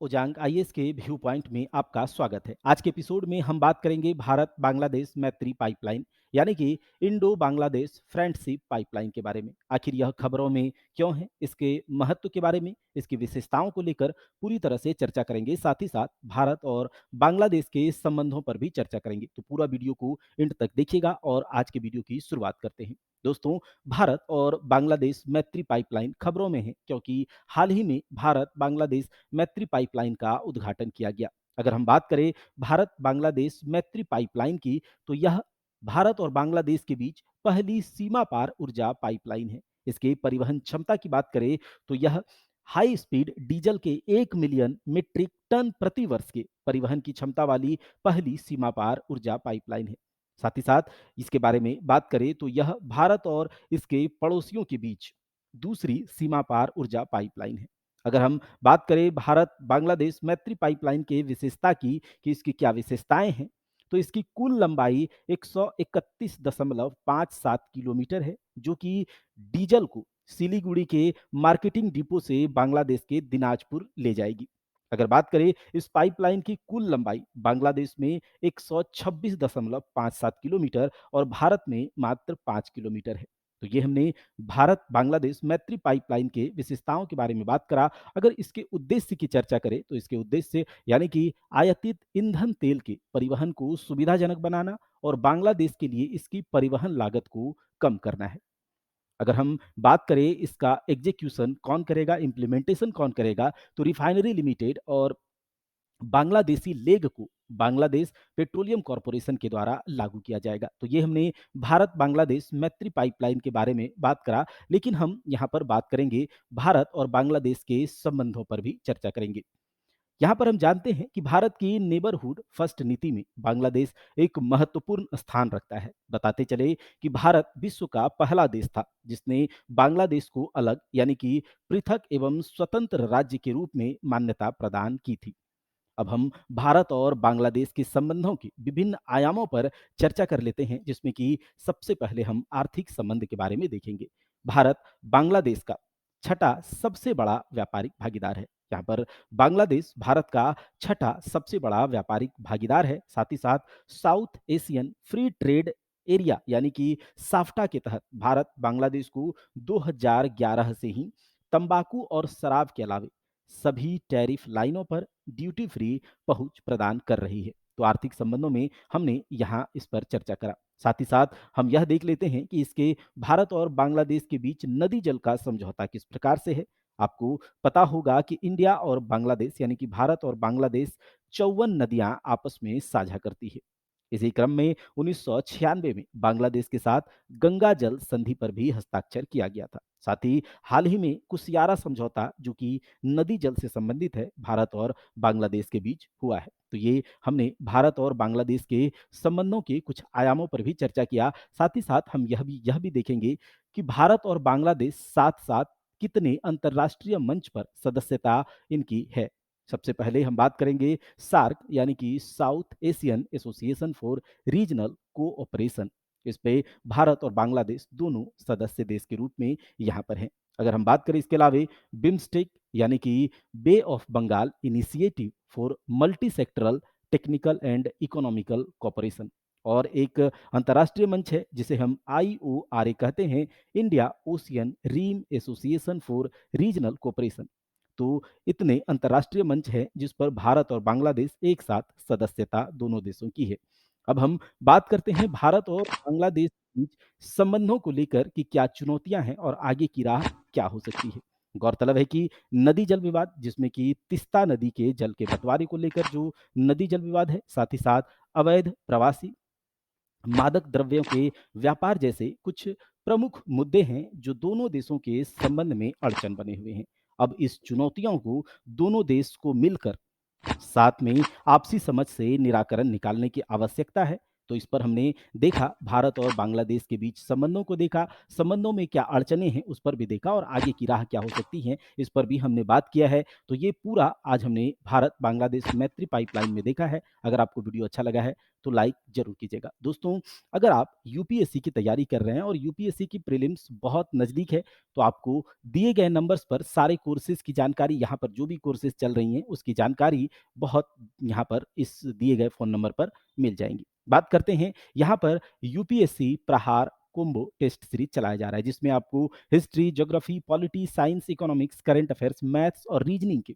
ओजांग IAS के view point में आपका स्वागत है। आज के एपिसोड में हम बात करेंगे भारत बांग्लादेश मैत्री पाइपलाइन यानी कि इंडो बांग्लादेश फ्रेंडशिप पाइपलाइन के बारे में। आखिर यह खबरों में क्यों है, इसके महत्व के बारे में, इसकी विशेषताओं को लेकर पूरी तरह से चर्चा करेंगे। साथ ही साथ भारत और बांग्लादेश के संबंधों पर भी चर्चा करेंगे। तो पूरा वीडियो को एंड तक देखिएगा और आज के वीडियो की शुरुआत करते हैं। दोस्तों, भारत और बांग्लादेश मैत्री पाइपलाइन खबरों में है क्योंकि हाल ही में भारत बांग्लादेश मैत्री पाइपलाइन का उद्घाटन किया गया। अगर हम बात करें भारत बांग्लादेश मैत्री पाइपलाइन की, तो यह भारत और बांग्लादेश के बीच पहली सीमा पार ऊर्जा पाइपलाइन है। इसके परिवहन क्षमता की बात करें तो यह हाई स्पीड डीजल के 1 मिलियन मीट्रिक टन प्रति वर्ष के परिवहन की क्षमता वाली पहली सीमा पार ऊर्जा पाइपलाइन है। साथ ही साथ इसके बारे में बात करें तो यह भारत और इसके पड़ोसियों के बीच दूसरी सीमा पार ऊर्जा पाइपलाइन है। अगर हम बात करें भारत बांग्लादेश मैत्री पाइपलाइन के विशेषता की कि इसकी क्या विशेषताएं हैं, तो इसकी कुल लंबाई 131.57 किलोमीटर है, जो कि डीजल को सिलीगुड़ी के मार्केटिंग डिपो से बांग्लादेश के दिनाजपुर ले जाएगी। अगर बात करें इस पाइपलाइन की कुल लंबाई बांग्लादेश में 126.57 किलोमीटर और भारत में मात्र 5 किलोमीटर है। तो ये हमने भारत बांग्लादेश मैत्री पाइपलाइन के विशेषताओं के बारे में बात करा। अगर इसके उद्देश्य की चर्चा करें तो इसके उद्देश्य यानी कि आयातित ईंधन तेल के परिवहन को सुविधाजनक बनाना और बांग्लादेश के लिए इसकी परिवहन लागत को कम करना है। अगर हम बात करें इसका एग्जीक्यूशन कौन करेगा, इम्प्लीमेंटेशन कौन करेगा, तो रिफाइनरी लिमिटेड और बांग्लादेशी लेग को बांग्लादेश पेट्रोलियम कॉरपोरेशन के द्वारा लागू किया जाएगा। तो ये हमने भारत बांग्लादेश मैत्री पाइपलाइन के बारे में बात करा, लेकिन हम यहाँ पर बात करेंगे भारत और बांग्लादेश के संबंधों पर भी चर्चा करेंगे। यहाँ पर हम जानते हैं कि भारत की नेबरहुड फर्स्ट नीति में बांग्लादेश एक महत्वपूर्ण स्थान रखता है। बताते चले कि भारत विश्व का पहला देश था जिसने बांग्लादेश को अलग यानी कि पृथक एवं स्वतंत्र राज्य के रूप में मान्यता प्रदान की थी। अब हम भारत और बांग्लादेश के संबंधों के विभिन्न आयामों पर चर्चा कर लेते हैं, जिसमें कि सबसे पहले हम आर्थिक संबंध के बारे में देखेंगे। भारत बांग्लादेश का छठा सबसे बड़ा व्यापारिक भागीदार है। यहाँ पर बांग्लादेश भारत का छठा सबसे बड़ा व्यापारिक भागीदार है। साथ ही साथ south Asian free trade area यानी कि साफ्टा के तहत भारत बांग्लादेश को 2011 से ही तंबाकू और शराब के अलावे सभी टैरिफ लाइनों पर ड्यूटी फ्री पहुंच प्रदान कर रही है। तो आर्थिक संबंधों में हमने यहाँ इस पर चर्चा करा। साथ ही साथ हम यह देख लेते हैं कि इसके भारत और बांग्लादेश के बीच नदी जल का समझौता किस प्रकार से है। आपको पता होगा कि इंडिया और बांग्लादेश यानी कि भारत और बांग्लादेश 54 नदियां आपस में साझा करती है। इसी क्रम में 1996 में बांग्लादेश के साथ गंगा जल संधि पर भी हस्ताक्षर किया गया था। साथ ही हाल ही में कुसियारा समझौता जो कि नदी जल से संबंधित है, भारत और बांग्लादेश के बीच हुआ है। तो ये हमने भारत और बांग्लादेश के संबंधों के कुछ आयामों पर भी चर्चा किया। साथ ही साथ हम यह भी देखेंगे कि भारत और बांग्लादेश साथ साथ कितने अंतर्राष्ट्रीय मंच पर सदस्यता इनकी है। सबसे पहले हम बात करेंगे सार्क यानी कि south Asian association for Regional cooperation. इस पे भारत और बांग्लादेश दोनों सदस्य देश के रूप में यहाँ पर हैं। अगर हम बात करें इसके अलावे बिम्स्टेक यानी कि Bay of Bengal Initiative for Multi Sectoral Technical and Economical Cooperation, और एक अंतर्राष्ट्रीय मंच है जिसे हम IORA कहते हैं, India Ocean Rim Association for Regional Cooperation. तो इतने अंतर्राष्ट्रीय मंच हैं जिस पर भारत और बांग्लादेश एक साथ सदस्यता दोनों देशों की है। अब हम बात करते हैं भारत और बांग्लादेश के बीच संबंधों को लेकर कि क्या चुनौतियां हैं और आगे की राह क्या हो सकती है। गौरतलब है कि नदी जल विवाद, जिसमें कि तिस्ता नदी के जल के बंटवारे को लेकर जो नदी जल विवाद है, साथ ही साथ अवैध प्रवासी मादक द्रव्यों के व्यापार जैसे कुछ प्रमुख मुद्दे हैं जो दोनों देशों के संबंध में अड़चन बने हुए हैं। अब इस चुनौतियों को दोनों देश को मिलकर साथ में आपसी समझ से निराकरण निकालने की आवश्यकता है। तो इस पर हमने देखा भारत और बांग्लादेश के बीच संबंधों को देखा, संबंधों में क्या अड़चनें हैं उस पर भी देखा और आगे की राह क्या हो सकती है इस पर भी हमने बात किया है। तो ये पूरा आज हमने भारत-बांग्लादेश मैत्री पाइपलाइन में देखा है। अगर आपको वीडियो अच्छा लगा है तो लाइक ज़रूर कीजिएगा। दोस्तों, अगर आप यूपीएससी की तैयारी कर रहे हैं और यूपीएससी की प्रीलिम्स बहुत नज़दीक है, तो आपको दिए गए नंबर्स पर सारे कोर्सेज़ की जानकारी, यहाँ पर जो भी कोर्सेज़ चल रही हैं उसकी जानकारी बहुत यहाँ पर इस दिए गए फ़ोन नंबर पर मिल जाएँगी। बात करते हैं यहाँ पर यूपीएससी प्रहार कुंभ टेस्ट सीरीज चलाया जा रहा है जिसमें आपको history, geography, polity, science, economics, current affairs, maths और रीजनिंग के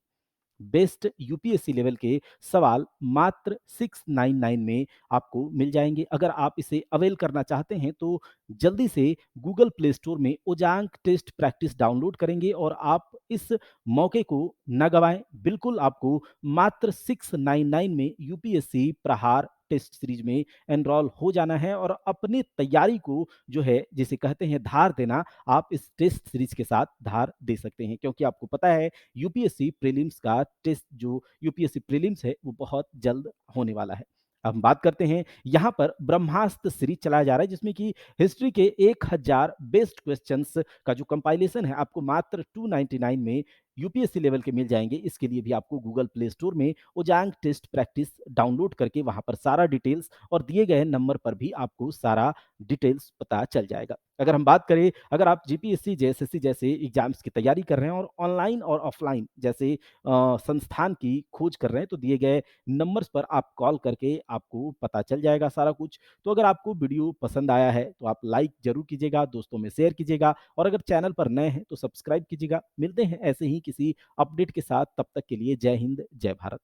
बेस्ट यूपीएससी लेवल के सवाल मात्र 699 में आपको मिल जाएँगे। अगर आप इसे अवेल करना चाहते हैं तो जल्दी से गूगल प्ले स्टोर में उजांक टेस्ट प्रैक्टिस डाउनलोड करेंगे और आप इस मौके को ना गँवाएँ। बिल्कुल आपको मात्र 699 में यूपीएससी प्रहार टेस्ट सीरीज में एनरोल हो जाना है और अपनी तैयारी को जो है जिसे कहते हैं धार देना, आप इस टेस्ट सीरीज के साथ धार दे सकते हैं क्योंकि आपको पता है यूपीएससी प्रीलिम्स का टेस्ट जो यूपीएससी प्रीलिम्स है वो बहुत जल्द होने वाला है। अब हम बात करते हैं यहाँ पर ब्रह्मास्त्र सीरीज चलाया जा रहा है जिसमें कि हिस्ट्री के 1000 बेस्ट क्वेश्चंस का जो कंपाइलेशन है आपको मात्र 299 में यूपीएससी लेवल के मिल जाएंगे। इसके लिए भी आपको गूगल प्ले स्टोर में ओजांग टेस्ट प्रैक्टिस डाउनलोड करके वहां पर सारा डिटेल्स और दिए गए नंबर पर भी आपको सारा डिटेल्स पता चल जाएगा। अगर हम बात करें, अगर आप जीपीएससी, जेएसएससी जैसे एग्जाम्स की तैयारी कर रहे हैं और ऑनलाइन और ऑफलाइन जैसे संस्थान की खोज कर रहे हैं तो दिए गए नंबर्स पर आप कॉल करके आपको पता चल जाएगा सारा कुछ। तो अगर आपको वीडियो पसंद आया है तो आप लाइक ज़रूर कीजिएगा, दोस्तों में शेयर कीजिएगा और अगर चैनल पर नए हैं तो सब्सक्राइब कीजिएगा। मिलते हैं ऐसे ही किसी अपडेट के साथ, तब तक के लिए जय हिंद, जय भारत।